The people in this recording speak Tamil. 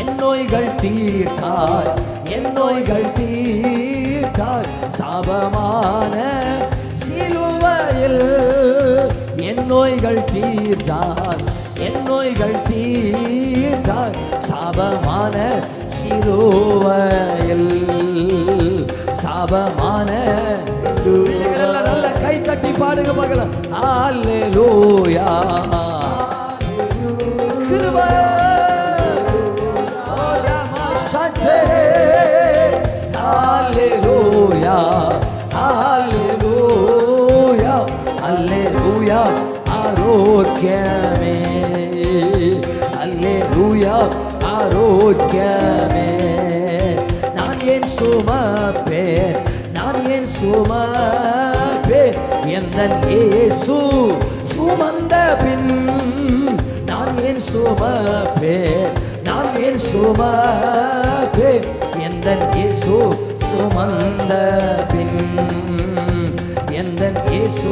என் நோய்கள் தீர்த்தார், என் நோய்கள் தீர்த்தார். சாபமான சிலுவையில் என் நோய்கள் தீர்த்தார், என் நோய்கள் தீர்த்தார். சாபமான சிலுவையில், சாபமான நல்ல கை தட்டி பாடுங்க பார்க்கலாம். அல்லேலூயா கிருபை அல்லேலூயா அல்லேலூயா அல்லேலூயா ஆரோக்கியமே, அல்லேலூயா ஆரோக்கியமே. நான் ஏன் சுமப்பேன், நான் ஏன் சுமப்பேன், எந்தன் இயேசு சுமந்த பின். நான் ஏன் சுமப்பேன், நான் ஏன் சுமப்பேன், எந்தன் இயேசு சுமந்த பின், எந்தன் இயேசு